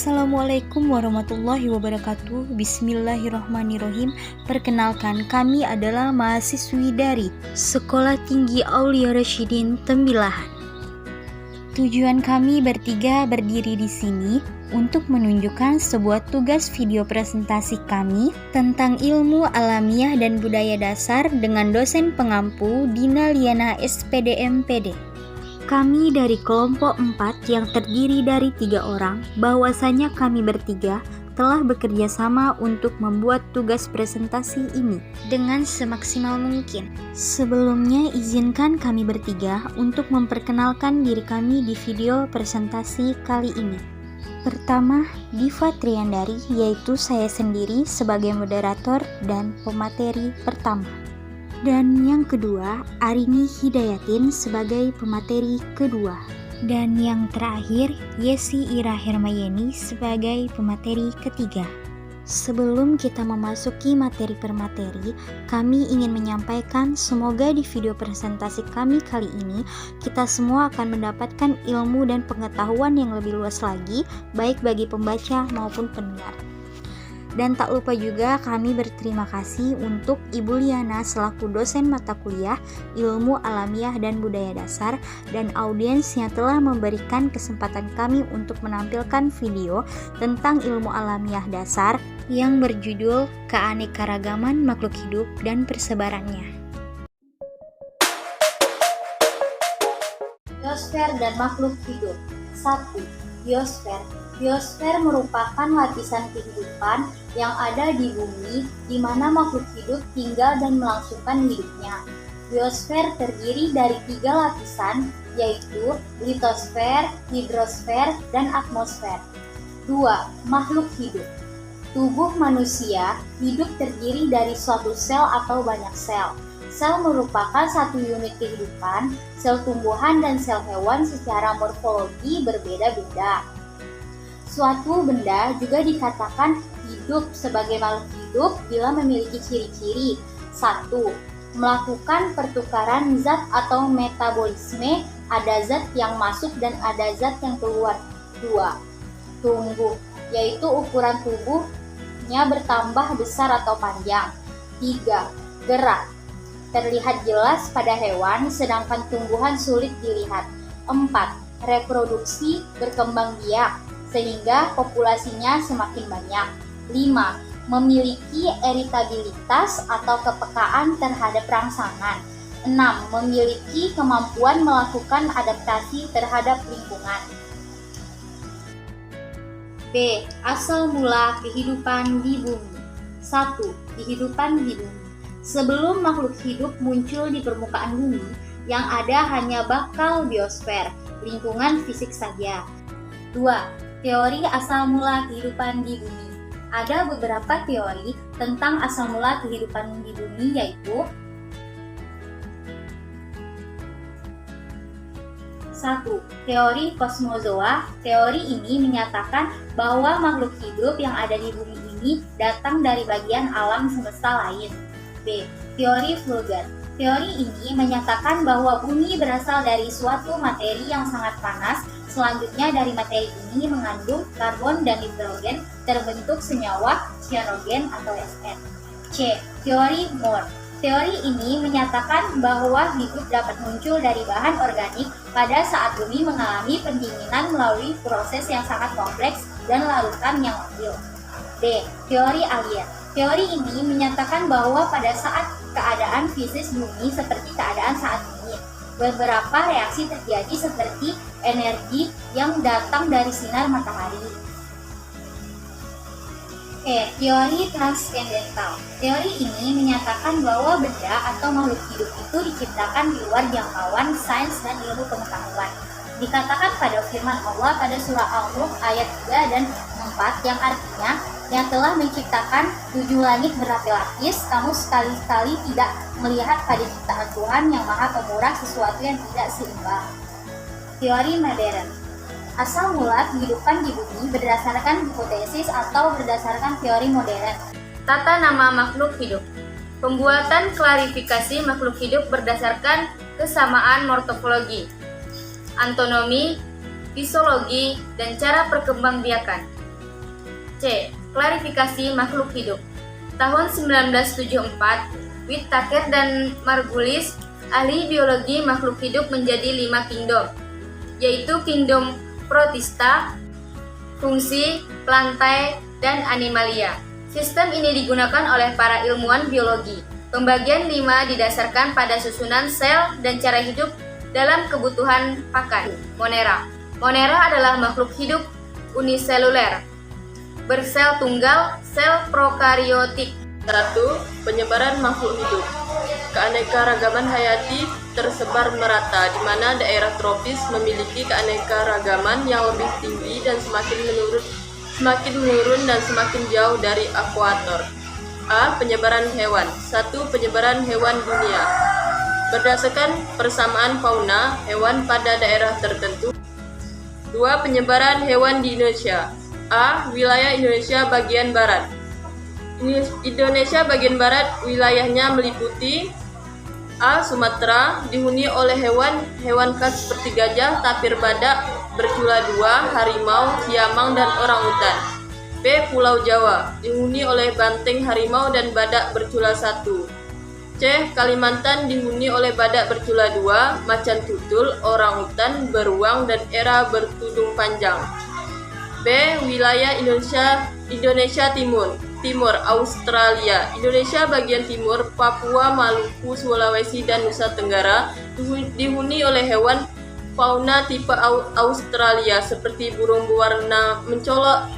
Assalamualaikum warahmatullahi wabarakatuh. Bismillahirrahmanirrahim. Perkenalkan, kami adalah mahasiswi dari Sekolah Tinggi Aulia Rasyidin Tembilahan. Tujuan kami bertiga berdiri di sini untuk menunjukkan sebuah tugas video presentasi kami tentang ilmu alamiah dan budaya dasar dengan dosen pengampu Dina Liana SPD MPD. Kami dari kelompok 4 yang terdiri dari 3 orang, bahwasanya kami bertiga telah bekerja sama untuk membuat tugas presentasi ini dengan semaksimal mungkin. Sebelumnya izinkan kami bertiga untuk memperkenalkan diri kami di video presentasi kali ini. Pertama, Diva Triandari, yaitu saya sendiri sebagai moderator dan pemateri pertama. Dan yang kedua, Arini Hidayatin sebagai pemateri kedua. Dan yang terakhir, Yesi Ira Hermayeni sebagai pemateri ketiga. Sebelum kita memasuki materi per materi, kami ingin menyampaikan semoga di video presentasi kami kali ini kita semua akan mendapatkan ilmu dan pengetahuan yang lebih luas lagi, baik bagi pembaca maupun pendengar. Dan tak lupa juga kami berterima kasih untuk Ibu Liana selaku dosen mata kuliah Ilmu Alamiah dan Budaya Dasar dan audiens yang telah memberikan kesempatan kami untuk menampilkan video tentang ilmu alamiah dasar yang berjudul Keanekaragaman Makhluk Hidup dan Persebarannya. Biosfer dan makhluk hidup. 1. Biosfer. Biosfer merupakan lapisan kehidupan yang ada di bumi di mana makhluk hidup tinggal dan melangsungkan hidupnya. Biosfer terdiri dari 3 lapisan, yaitu litosfer, hidrosfer, dan atmosfer. 2. Makhluk hidup. Tubuh manusia hidup terdiri dari suatu sel atau banyak sel. Sel merupakan satu unit kehidupan. Sel tumbuhan dan sel hewan secara morfologi berbeda-beda. Suatu benda juga dikatakan hidup sebagai makhluk hidup bila memiliki ciri-ciri. 1. Melakukan pertukaran zat atau metabolisme, ada zat yang masuk dan ada zat yang keluar. 2. Tumbuh, yaitu ukuran tubuhnya bertambah besar atau panjang. 3. Gerak, terlihat jelas pada hewan sedangkan tumbuhan sulit dilihat. 4. Reproduksi, berkembang biak sehingga populasinya semakin banyak. 5. Memiliki iritabilitas atau kepekaan terhadap rangsangan. 6. Memiliki kemampuan melakukan adaptasi terhadap lingkungan. B. Asal mula kehidupan di bumi. 1. Kehidupan di bumi. Sebelum makhluk hidup muncul di permukaan bumi, yang ada hanya bakal biosfer, lingkungan fisik saja. 2. Teori asal mula kehidupan di bumi. Ada beberapa teori tentang asal mula kehidupan di bumi, yaitu 1. Teori kosmozoa. Teori ini menyatakan bahwa makhluk hidup yang ada di bumi ini datang dari bagian alam semesta lain. B. Teori Vulgar. Teori ini menyatakan bahwa bumi berasal dari suatu materi yang sangat panas. Selanjutnya dari materi ini mengandung karbon dan nitrogen, terbentuk senyawa cyanogen atau Sn. C. Teori Moore. Teori ini menyatakan bahwa hidup dapat muncul dari bahan organik pada saat bumi mengalami pendinginan melalui proses yang sangat kompleks dan larutan yang labil. D. Teori Alien. Teori ini menyatakan bahwa pada saat keadaan fisis bumi seperti keadaan saat ini, beberapa reaksi terjadi seperti energi yang datang dari sinar matahari. E. Teori transcendental. Teori ini menyatakan bahwa benda atau makhluk hidup itu diciptakan di luar jangkauan sains dan ilmu pengetahuan. Dikatakan pada firman Allah pada surah Al-Mulk ayat 3 dan 4 yang artinya, yang telah menciptakan 7 langit berlapis-lapis, kamu sekali-kali tidak melihat pada ciptaan Tuhan yang maha pemurah sesuatu yang tidak seimbang. Teori modern. Asal mula kehidupan di bumi berdasarkan hipotesis atau berdasarkan teori modern. Tata nama makhluk hidup. Pembuatan klarifikasi makhluk hidup berdasarkan kesamaan morfologi, anatomi, fisiologi, dan cara perkembangbiakan. C. Klarifikasi makhluk hidup. Tahun 1974, Whittaker dan Margulis, ahli biologi makhluk hidup, menjadi 5 kingdom, yaitu kingdom Protista, fungsi, plantae, dan animalia. Sistem ini digunakan oleh para ilmuwan biologi. Pembagian 5 didasarkan pada susunan sel dan cara hidup dalam kebutuhan pakan. Monera. Monera adalah makhluk hidup uniseluler, bersel tunggal, sel prokariotik. 1. Penyebaran makhluk hidup. Keanekaragaman hayati tersebar merata, di mana daerah tropis memiliki keanekaragaman yang lebih tinggi dan semakin menurun dan semakin jauh dari ekuator. A. Penyebaran hewan. 1. Penyebaran hewan dunia. Berdasarkan persamaan fauna hewan pada daerah tertentu. 2. Penyebaran hewan di Indonesia. A. Wilayah Indonesia bagian barat. Indonesia bagian barat wilayahnya meliputi A. Sumatera, dihuni oleh hewan khas seperti gajah, tapir badak, bercula 2, harimau, siamang, dan orangutan. B. Pulau Jawa, dihuni oleh banteng, harimau, dan badak bercula 1. C. Kalimantan, dihuni oleh badak bercula 2, macan tutul, orangutan, beruang, dan era bertudung panjang. B. Wilayah Indonesia Timur, Australia, Indonesia bagian timur, Papua, Maluku, Sulawesi, dan Nusa Tenggara dihuni oleh hewan fauna tipe Australia seperti burung berwarna mencolok,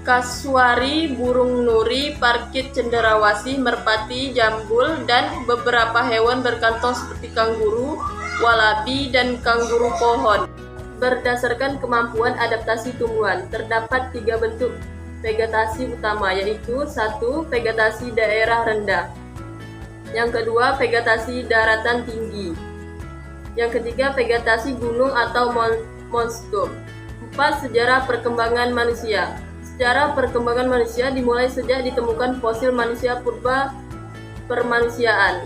kasuari, burung nuri, parkit cenderawasih, merpati, jambul, dan beberapa hewan berkantong seperti kanguru, walabi, dan kanguru pohon. Berdasarkan kemampuan adaptasi tumbuhan, terdapat 3 bentuk vegetasi utama, yaitu 1. Vegetasi daerah rendah. Yang kedua, vegetasi daratan tinggi. Yang ketiga, vegetasi gunung atau monstrum. 4. Sejarah perkembangan manusia. Sejarah perkembangan manusia dimulai sejak ditemukan fosil manusia purba permanusiaan.